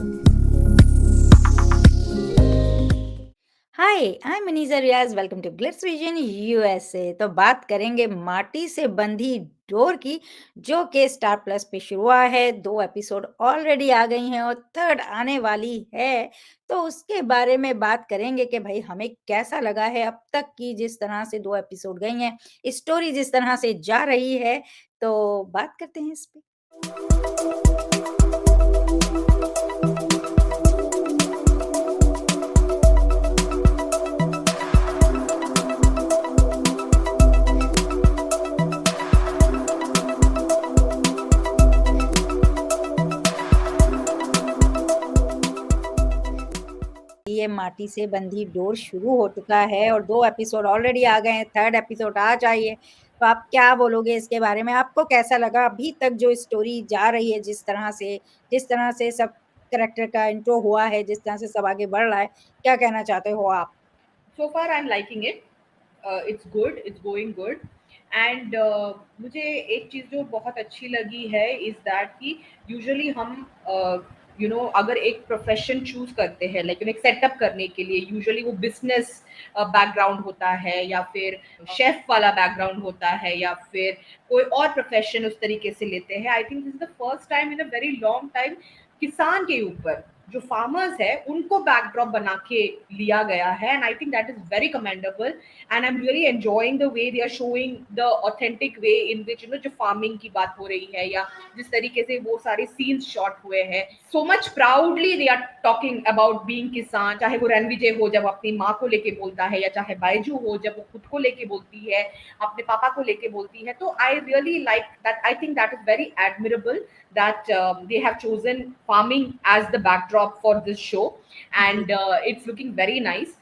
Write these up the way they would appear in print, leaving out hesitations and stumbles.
Hi, I am Maniza Riyaz, welcome to Glitz Vision USA. तो बात करेंगे माटी से बंधी डोर की, जो कि स्टार प्लस पे शुरू हुआ है। 2 एपिसोड ऑलरेडी आ गई हैं और थर्ड आने वाली है। तो उसके बारे में बात करेंगे कि भई हमें कैसा लगा है अब तक की जिस तरह से 2 एपिसोड गई हैं, स्टोरी जिस तरह से जा रही है, तो बात करते हैं इस पे। ये माटी से बंधी डोर शुरू हो चुका है और 2 एपिसोड ऑलरेडी आ गए हैं, थर्ड एपिसोड आ जाइए। तो आप क्या बोलोगे इसके बारे में? आपको कैसा लगा अभी तक जो स्टोरी जा रही है जिस तरह से सब कैरेक्टर का इंट्रो हुआ है, जिस तरह से सब आगे बढ़ रहा है, क्या कहना चाहते हो आप? So far I'm liking it. It's good, it's going good. And मुझे एक चीज़ जो बहुत अच्छी लगी है इज़ दैट कि यूजुअली हम अगर एक प्रोफेशन चूज करते हैं लाइक एक सेटअप करने के लिए यूजुअली वो बिजनेस बैकग्राउंड होता है या फिर शेफ वाला बैकग्राउंड होता है या फिर कोई और प्रोफेशन उस तरीके से लेते हैं। I think this is the first time in a very long time किसान के ऊपर जो फार्मर्स है उनको बैकड्रॉप बना के लिया गया है and I think that is very commendable and I am really enjoying the way they are showing the authentic way in which जो फार्मिंग की बात हो रही है या जिस तरीके से वो सारे सीन्स शॉट हुए हैं so much proudly they are talking about being kisan. चाहे वो रणविजय हो जब अपनी माँ को लेके बोलता है या चाहे बायजू हो जब वो खुद को लेके बोलती है अपने पापा को लेके बोलती है। तो I really like that. I think that is very admirable that they have chosen farming as the backdrop for this show जी। and it's looking very nice।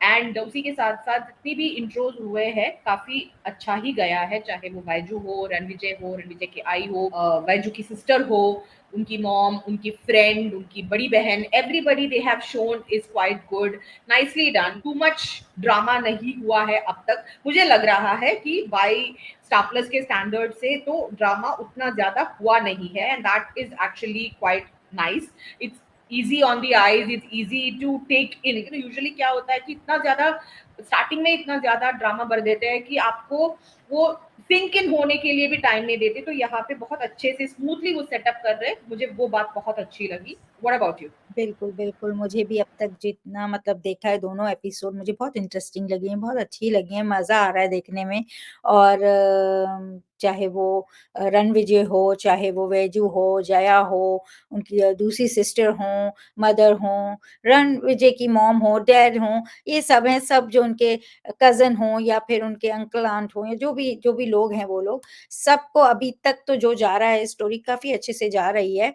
And उसी के साथ साथ जितनी भी इंट्रोज हुए हैं काफी अच्छा ही गया है, चाहे वो बैजू हो, रणविजय की आई हो, बैजू की सिस्टर हो, उनकी मॉम, उनकी फ्रेंड, उनकी बड़ी बहन, everybody they have shown is quite good, nicely done. Too much drama नहीं हुआ है अब तक। मुझे लग रहा है कि बाई स्टार प्लस के स्टैंडर्ड से तो ड्रामा उतना ज्यादा हुआ नहीं है and that is actually quite nice. It's easy on the eyes, it's easy to take in। Usually क्या होता है कि इतना ज्यादा स्टार्टिंग में इतना ज्यादा ड्रामा भर देते हैं कि आपको वो सिंक इन होने के लिए भी टाइम नहीं देते। तो यहाँ पे बहुत अच्छे से स्मूथली वो सेटअप कर रहे हैं, मुझे वो बात बहुत अच्छी लगी। What about you? बिल्कुल, बिल्कुल। मुझे भी अब तक जितना मतलब देखा है दोनों एपिसोड मुझे बहुत इंटरेस्टिंग लगी हैं, बहुत अच्छी लगी हैं, मज़ा आ रहा है देखने में। और चाहे वो रणविजय हो, चाहे वो वैजू हो, जया हो, उनकी दूसरी सिस्टर हों, मदर हों, रणविजय की मॉम हो, डैड हों, ये सब हैं, सब जो उनके कज़न हों या फिर उनके अंकल आंट हों या जो भी लोग हैं वो लोग, सबको अभी तक तो जो जा रहा है स्टोरी काफ़ी अच्छे से जा रही है।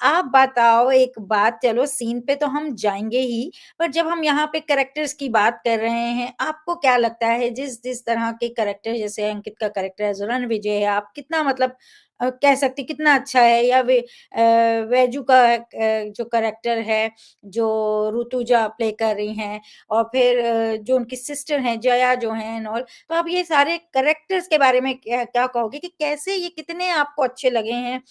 आप बताओ एक बात, चलो सीन पे तो हम जाएँगे ही, पर जब हम यहाँ पे कैरेक्टर्स की बात कर रहे हैं, आपको क्या लगता है जिस तरह के कैरेक्टर जैसे अंकित का कैरेक्टर है, रणविजय है, आप कितना मतलब कह सकते हैं कितना अच्छा है या वैजू का जो कैरेक्टर है, जो ऋतुजा प्ले कर रही हैं और फिर जो उनकी सिस्टर हैं, जया जो हैं एंड ऑल, तो आप ये सारे कैरेक्टर्स के बारे में क्या क्या कहोगे कि कैसे ये कितने आपको अच्छे लगे हैं?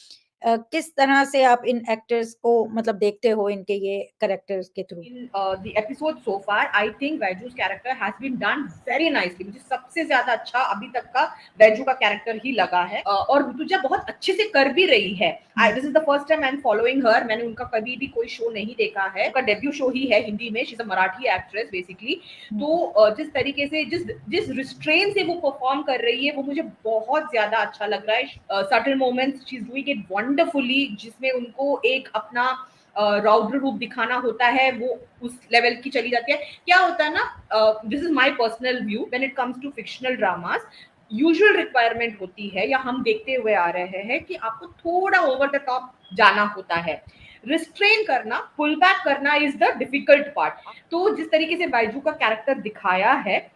किस तरह से आप इन एक्टर्स को मतलब देखते हो इनके ये कैरेक्टर्स के through? In the episode so far I think Vaiju's character has been done very nicely. मुझे सबसे ज्यादा अच्छा अभी तक का वैजू का कैरेक्टर ही लगा है। और ऋतुजा बहुत अच्छे से कर भी रही है। Hmm, this is the first time I am following her. मैंने उनका कभी भी कोई शो नहीं देखा है, उनका डेब्यू शो ही है हिंदी में। She is a Marathi actress basically. Hmm, तो जिस तरीके से जिस जिस रिस्ट्रेन से वो परफॉर्म कर रही है वो मुझे बहुत ज्यादा अच्छा लग रहा है। Certain moments she is doing it wonderfully, जिसमें उनको एक अपना रौद्र रूप दिखाना होता है, वो उस लेवल की चली जाती है। क्या होता है ना, this is my personal view when it comes to fictional dramas, usual requirement होती है या हम देखते हुए आ रहे हैं कि आपको थोड़ा ओवर द टॉप जाना होता है। रिस्ट्रेन करना, पुल बैक करना इज द डिफिकल्ट पार्ट। तो जिस तरीके से बाइजू का कैरेक्टर दिखाया है,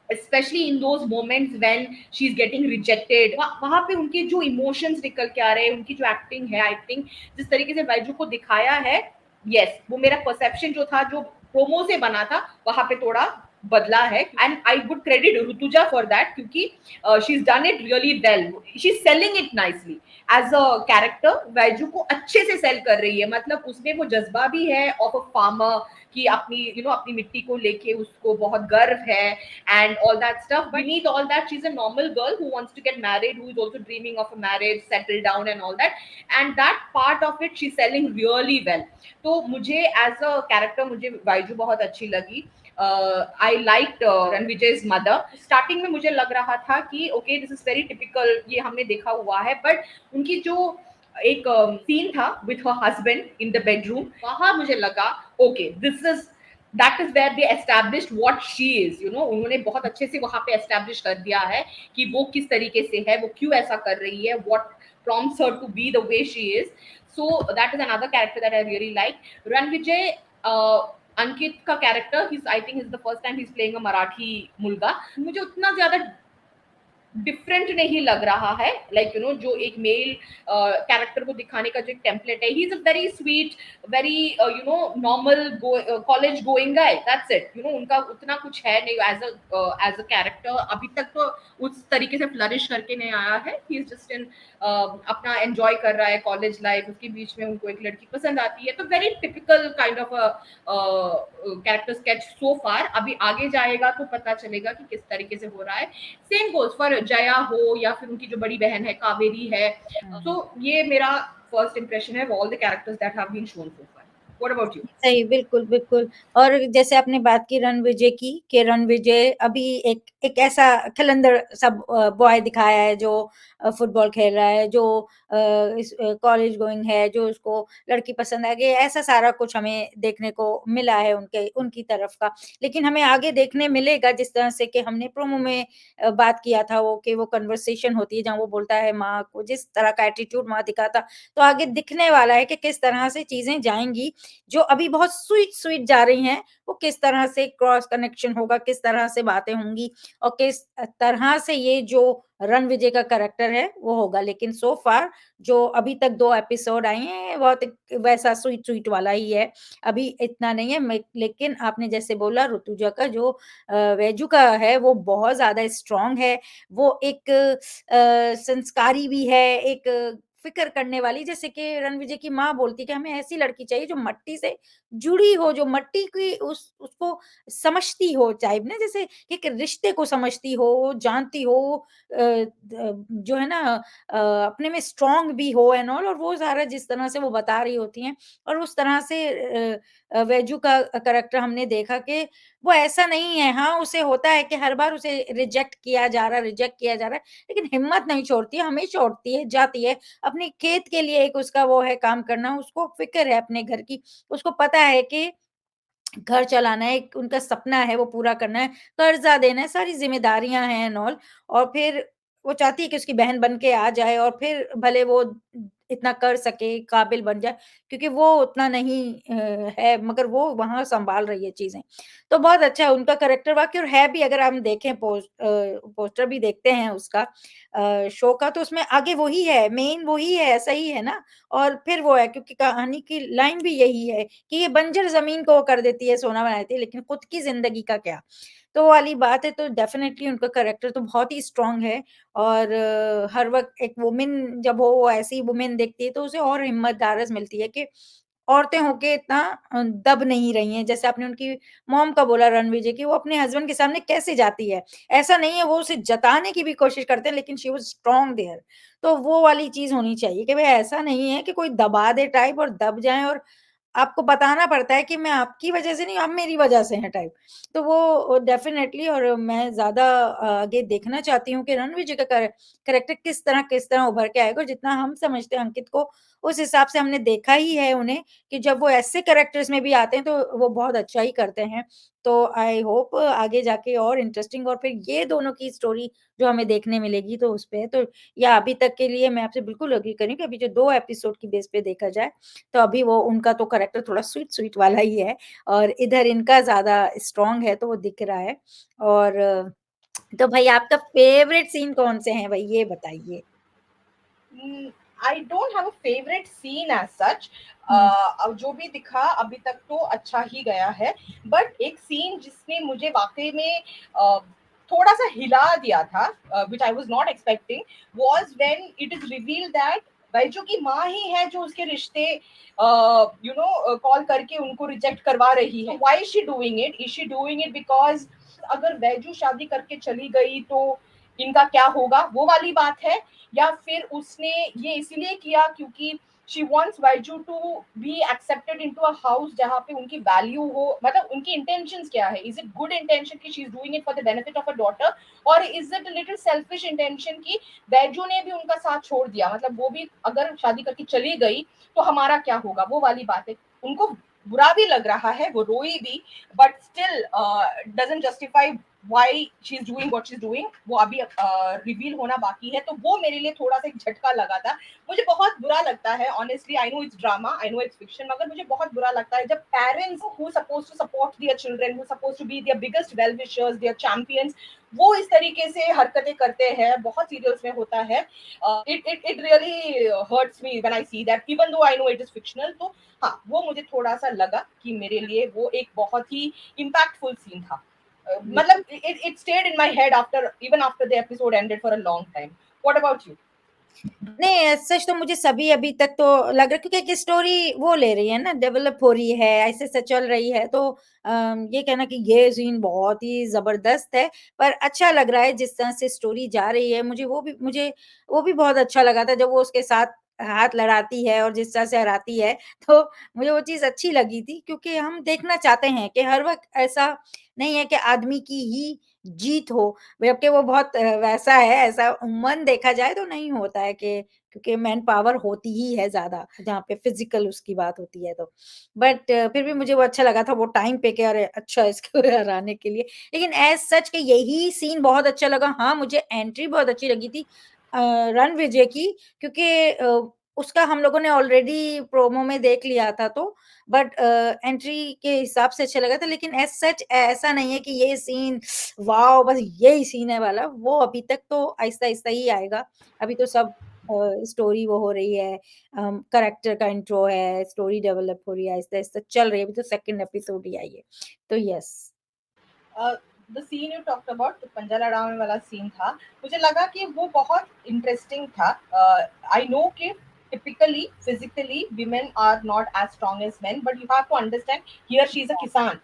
especially in those moments when she's getting rejected, वहां पे उनके जो इमोशंस निकल के आ रहे हैं, उनकी जो एक्टिंग है, आई थिंक जिस तरीके से बैजू को दिखाया है, यस वो मेरा परसेप्शन जो था जो प्रोमो से बना था वहां पे थोड़ा बदला है, and I would credit Rutuja for that, क्योंकि she is done it really well, she is selling it nicely as a character. Vaiju को अच्छे से सेल कर रही है, मतलब उसमें वो जज्बा भी है ऑफ अ फार्मर, कि अपनी अपनी मिट्टी को लेके उसको बहुत गर्व है, and all that stuff. But need all that, she is a normal girl who wants to get married, who is also dreaming of a marriage, settle down and all that, and that part of it she selling really well. तो मुझे as a character मुझे वाइजू बहुत अच्छी लगी। I like Ranvijay's mother. Starting में मुझे लग रहा था कि okay this is very typical, ये हमने देखा हुआ है, बट उनकी जो एक सीन था with her husband in the bedroom, वहां मुझे लगा okay this is that is where they established what she is, उन्होंने बहुत अच्छे से वहां पे एस्टैब्लिश कर दिया है कि वो किस तरीके से है, वो क्यों ऐसा कर रही है, what prompts her to be the way she is. So that is another character that I really like. Ranvijay, अंकित का character, I think is the first time he is playing a Marathi मुलगा, मुझे उतना ज्यादा डिफरेंट नहीं लग रहा है। Like जो एक मेल कैरेक्टर को दिखाने का जो एक टेम्पलेट है, he is a very sweet, very normal college going guy, that's it. उनका उतना कुछ है नहीं एज अ कैरेक्टर, अभी तक तो उस तरीके से फ्लरिश करके नहीं आया है। ही इज जस्ट इन अपना एंजॉय कर रहा है कॉलेज लाइफ, उसके बीच में उनको एक लड़की पसंद आती है, तो very typical kind of character sketch so far. अभी आगे जाएगा तो पता चलेगा कि किस तरीके से हो रहा है। सेम गोज फॉर जया हो, या फिर उनकी जो बड़ी बहन है कावेरी है। हुँ। तो ये मेरा फर्स्ट इंप्रेशन है all the characters that have been shown so far. What about you? सही, बिल्कुल, बिल्कुल। और जैसे आपने बात की रणविजय की, कि रणविजय अभी एक एक ऐसा खिलंदड़ सा बॉय दिखाया है जो फुटबॉल खेल रहा है, जो इस कॉलेज गोइंग है, जो उसको लड़की पसंद आ गई, ऐसा सारा कुछ हमें देखने को मिला है उनके उनकी तरफ का। लेकिन हमें आगे देखने मिलेगा, जिस तरह से कि हमने प्रोमो में बात किया था वो, कि वो कन्वर्सेशन होती है जहाँ वो बोलता है माँ को, जिस तरह का एटीट्यूड वहाँ दिखा था, तो आगे दिखने वाला है कि किस तरह से चीज़ें जाएँगी। जो अभी बहुत स्वीट-स्वीट जा रही हैं, वो किस तरह से क्रॉस कनेक्शन होगा, किस तरह से बातें होंगी, और किस तरह से ये जो रणविजय का कैरेक्टर है, वो होगा। लेकिन सो फार जो अभी तक 2 एपिसोड आए हैं, बहुत एक वैसा स्वीट-स्वीट वाला ही है। अभी इतना नहीं है, मैं लेकिन आपने जैसे बोला ऋतुजा का जो वैजू का है, वो बहुत ज़्यादा स्ट्रॉन्ग है। वो एक संस्कारी भी है, एक फ़िक्र करने वाली, जैसे कि रणविजय की माँ बोलती है कि हमें ऐसी लड़की चाहिए जो मट्टी से जुड़ी हो, जो मट्टी की उस उसको समझती हो, टाइप ना, जैसे कि एक रिश्ते को समझती हो, जानती हो, जो है ना, अपने में स्ट्रॉन्ग भी हो एंड ऑल, और वो सारा जिस तरह से वो बता रही होती हैं, और उस तरह से वैजू का कैरेक्टर हमने देखा कि वो ऐसा नहीं है। हाँ, उसे होता है कि हर बार उसे रिजेक्ट किया जा रहा है, लेकिन हिम्मत नहीं छोड़ती है, हमेशा उठती है, जाती है। अपने खेत के लिए एक उसका वो है काम करना, उसको फ़िक्र है अपने घर की, उसको पता है कि घर चलाना है, एक उनका सपना है वो पूरा करना है, कर्ज़ा देना है, सारी ज़िम्मेदारियाँ हैं एंड ऑल, और फिर वो चाहती है कि उसकी बहन बन के आ जाए, और फिर भले वो इतना कर सके, काबिल बन जाए, क्योंकि वो उतना नहीं है, मगर वो वहाँ सँभाल रही है चीज़ें। तो बहुत अच्छा है उनका कैरेक्टर वाक़ई, और है भी, अगर हम देखें पोस्टर भी देखते हैं उसका शो का, तो उसमें आगे वही है, मेन वही है, ऐसा ही है ना? और फिर वो है, क्योंकि कहानी की लाइन भी यही है कि ये बंजर ज़मीन को वो कर देती है, सोना बना देती है, लेकिन खुद की ज़िंदगी का क्या? तो वो वाली बात है, तो डेफ़िनेटली उनका करैक्टर तो बहुत ही स्ट्रॉन्ग है, और हर वक़्त एक वुमन जब वो ऐसी वुमन देखती है, तो उसे और हिम्मत ढारस मिलती है कि औरतें होके इतना दब नहीं रही हैं। जैसे आपने उनकी मॉम का बोला रणवीर की, वो अपने हस्बैंड के सामने कैसे जाती है। ऐसा नहीं है, वो उसे जताने की भी कोशिश करते हैं, लेकिन शी वाज़ स्ट्रॉन्ग देयर। तो वो वाली चीज़ होनी चाहिए कि भई ऐसा नहीं है कि कोई दबा दे टाइप, और दब जाएँ, और आपको बताना पड़ता है कि मैं आपकी वजह से नहीं, आप मेरी वजह से हैं टाइप। तो वो डेफ़िनेटली, और मैं ज़्यादा आगे देखना चाहती हूँ कि रणवीर जी का कैरेक्टर किस तरह उभर के आएगा, और जितना हम समझते हैं अंकित को, उस हिसाब से हमने देखा ही है उन्हें, कि जब वो ऐसे कैरेक्टर्स में भी आते हैं, तो वो बहुत अच्छा ही करते हैं। तो आई होप आगे जाके और इंटरेस्टिंग, और फिर ये दोनों की स्टोरी जो हमें देखने मिलेगी, तो उस पे तो, या अभी तक के लिए मैं आपसे बिल्कुल एग्री करी कि अभी जो 2 एपिसोड की बेस पे देखा जाए, तो अभी वो उनका तो करैक्टर थोड़ा स्वीट-स्वीट वाला ही है, और इधर इनका ज़्यादा स्ट्रॉन्ग है, तो वो दिख रहा है। और तो भाई, आपका फ़ेवरेट सीन कौन से हैं भई, ये बताइए? I don't have a favourite scene as such. Hmm, अब जो भी दिखा अभी तक तो अच्छा ही गया है, बट एक सीन जिसने मुझे वाकई में थोड़ा सा हिला दिया था, which I was not expecting, was when it is reveal that Baiju की माँ ही है जो उसके रिश्ते कॉल करके उनको रिजेक्ट करवा रही है। Why is she doing it? Is she doing it because अगर बैजू शादी करके चली गई तो इनका क्या होगा, वो वाली बात है, या फिर उसने ये इसीलिए किया क्योंकि she wants Baiju to be accepted into a house जहाँ पे उनकी वैल्यू हो, मतलब उनकी इंटेंशंस क्या है? इज इट गुड इंटेंशन कि she is doing it for the benefit of a daughter, और is it little selfish intention की बैजू ने भी उनका साथ छोड़ दिया, मतलब वो भी अगर शादी करके चली गई तो हमारा क्या होगा, वो वाली बात है। उनको बुरा भी लग रहा है, वो रोई भी, but still doesn't justify why she is doing what she is doing. वो अभी रिवील होना बाकी है, तो वो मेरे लिए थोड़ा सा एक झटका लगा था। मुझे बहुत बुरा लगता है honestly, I know it's drama, I know it's fiction, मगर मुझे बहुत बुरा लगता है जब parents who suppose to support their children, who suppose to be their biggest well wishers, their champions, वो इस तरीके से हरकतें करते हैं। बहुत सीरियल्स में होता है। It really hurts me when I see that, even though I know it is fictional. तो हाँ, वो मुझे थोड़ा सा लगा कि मेरे लिए वो एक बहुत ही इम्पैक्टफुल सीन था। बिल्कुल। मतलब it stayed in my head after, even after the episode ended for a long time. What about you? नहीं, सच तो मुझे सभी अभी तक तो लग रहा है क्योंकि एक स्टोरी वो ले रही है ना, डेवलप हो रही है, ऐसे से चल रही है तो ये कहना कि ये सीन बहुत ही ज़बरदस्त है, पर अच्छा लग रहा है जिस तरह से स्टोरी जा रही है, मुझे वो भी बहुत अच्छा लगा था जब वो उसके साथ हाथ लड़ाती है और जिस तरह से हराती है, तो मुझे वो चीज़ अच्छी लगी थी क्योंकि हम देखना चाहते हैं कि हर वक़्त ऐसा नहीं है कि आदमी की ही जीत हो, जबकि वो बहुत वैसा है, ऐसा उम्मन देखा जाए तो नहीं होता है कि क्योंकि मैन पावर होती ही है ज़्यादा, जहाँ पे फ़िज़िकल उसकी बात होती है तो। बट फिर भी मुझे वो अच्छा लगा था वो टाइम पे कि अरे अच्छा इसको हराने के लिए। लेकिन एज़ सच कि यही सीन बहुत अच्छा लगा। हाँ, मुझे एंट्री बहुत अच्छी लगी थी रणविजय की क्योंकि उसका हम लोगों ने ऑलरेडी प्रोमो में देख लिया था तो बट एंट्री के हिसाब से अच्छा लगा था लेकिन एज़ सच ऐसा नहीं है कि ये सीन वॉव! बस यही सीन है वाला, वो अभी तक तो आहिस्ता-आहिस्ता ही आएगा। अभी तो सब स्टोरी वो हो रही है कैरेक्टर का इंट्रो है, स्टोरी डेवलप हो रही है, आहिस्ता-आहिस्ता चल रही है, अभी तो सेकंड एपिसोड ही आई है। तो yes. The seen you talked about, जो पंजा लड़ाने वाला सीन था, मुझे लगा कि वो बहुत इंटरेस्टिंग था। आई नो कि typically physically women are not as strong as men, but you have to understand, here she is a kisan,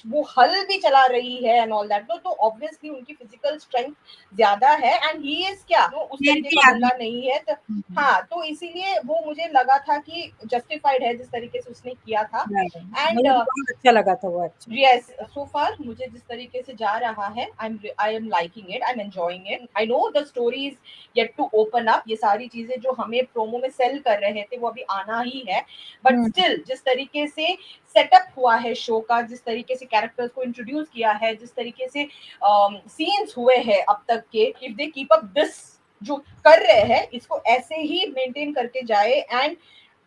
वो हल भी चला रही है एंड ऑल दैट, तो ऑब्वियसली उनकी फिजिकल स्ट्रेंथ ज्यादा है, एंड ही इज क्या, वो उस तरीके मेहनती का आदमी बंदा नहीं है तो। हुँ, हुँ। हाँ, तो इसीलिए वो मुझे लगा था कि जस्टिफाइड है जिस तरीके से उसने किया था। राइट, एंड मुझे भी बहुत अच्छा लगा था वो एक्चुअली। yes, so far मुझे जिस तरीके से जा रहा है, I am liking it, I'm enjoying it. I know the story is yet to open up. ये सारी चीजें जो हमें प्रोमो में सेल कर रहे थे वो अभी आना ही है, बट हुँ, स्टिल जिस तरीके से सेटअप हुआ है शो का, जिस तरीके से कैरेक्टर्स को इंट्रोड्यूस किया है, जिस तरीके से सीन्स हुए हैं अब तक के, if they keep up this जो कर रहे हैं, इसको ऐसे ही मेंटेन करके जाए एंड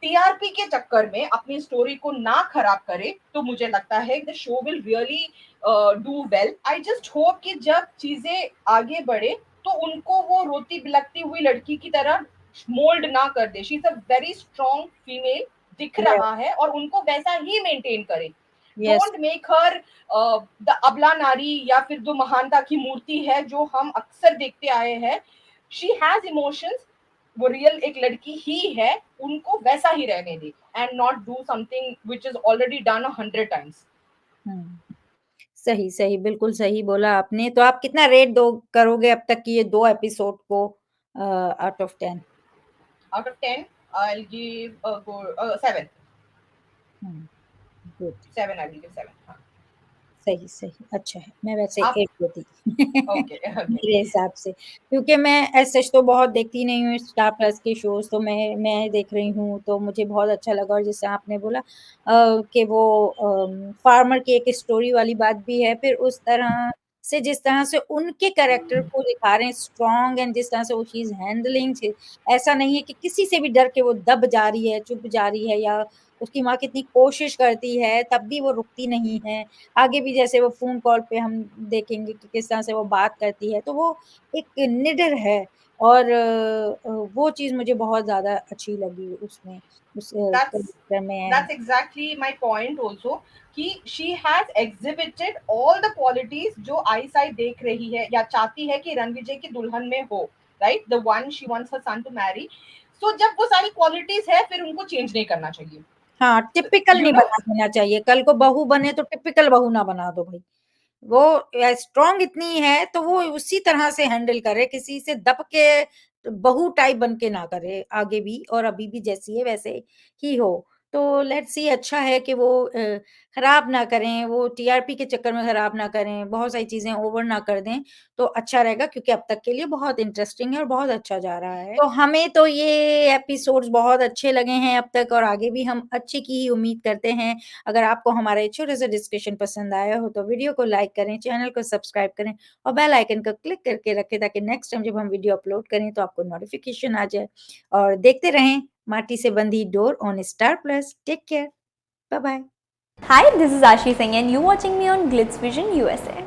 टीआरपी के चक्कर में अपनी स्टोरी को ना खराब करे, तो मुझे लगता है the show will really do well. I just hope कि जब चीजें आगे बढ़े तो उनको वो रोती बिलखती हुई लड़की की तरह मोल्ड ना कर दे। She is a very strong female दिख यस, रहा है, और उनको वैसा ही मेंटेन करे। Yes. Don't make her the अबला नारी, या फिर जो महानता की मूर्ति है जो हम अक्सर देखते आए हैं। शी हैज इमोशंस, वो रियल एक लड़की ही है, उनको वैसा ही रहने दे, and not do something which is already done 100 times. Hmm, सही, सही, बिल्कुल सही बोला आपने। तो आप कितना रेट दो करोगे अब तक की ये 2 एपिसोड को out of 10? Out of 10 I give 7। Hmm, good. 7 I will give 7। सही, सही, अच्छा है। मैं वैसे आप? 8 देती ओके ओके। मेरे हिसाब से, क्योंकि मैं एज़ सच तो बहुत देखती नहीं हूँ स्टार प्लस के शोज़ तो मैं देख रही हूँ, तो मुझे बहुत अच्छा लगा और जैसे आपने बोला कि वो फार्मर की एक स्टोरी वाली बात भी है, फिर उस तरह से जिस तरह से उनके कैरेक्टर को दिखा रहे हैं स्ट्रॉन्ग एंड जिस तरह से वो चीज़ हैंडलिंग थी, ऐसा नहीं है कि किसी से भी डर के वो दब जा रही है, चुप जा रही है या उसकी माँ कितनी कोशिश करती है, तब भी वो रुकती नहीं है। आगे भी जैसे वो फ़ोन कॉल पे हम देखेंगे कि किस तरह से वो बात करती है, तो वो एक निडर है और वो चीज़ मुझे बहुत ज़्यादा अच्छी लगी उसमें, उस That's कैरेक्टर में। that's exactly my point also, कि she has exhibited all the qualities जो आईसाई देख रही है या चाहती है कि रणविजय की दुल्हन में हो, right? The one she wants her son to marry. So जब वो सारी qualities है, फिर उनको change नहीं करना चाहिए, हाँ, टिपिकल you नहीं know. बना देना चाहिए, कल को बहू बने तो टिपिकल बहू ना बना दो भई। वो स्ट्रॉन्ग इतनी है तो वो उसी तरह से हैंडल करे, किसी से दब के बहू टाइप बन के ना करे आगे भी, और अभी भी जैसी है वैसे ही हो। तो लेट्स सी, अच्छा है कि वो खराब ना करें, वो टीआरपी के चक्कर में खराब ना करें, बहुत सारी चीज़ें ओवर ना कर दें, तो अच्छा रहेगा, क्योंकि अब तक के लिए बहुत इंटरेस्टिंग है और बहुत अच्छा जा रहा है। तो हमें तो ये एपिसोड्स बहुत अच्छे लगे हैं अब तक, और आगे भी हम अच्छे की ही उम्मीद करते हैं। अगर आपको हमारा ये छोटा-सा डिस्कशन पसंद आया हो तो वीडियो को लाइक करें, चैनल को सब्सक्राइब करें और बेल आइकन को क्लिक करके रखें, ताकि नेक्स्ट टाइम जब हम वीडियो अपलोड करें तो आपको नोटिफ़िकेशन आ जाए। और देखते रहें Maati Se Bandhi Dor on Star Plus. Take care, bye bye. Hi, this is Ashi Singh and you watching me on Glitz Vision USA.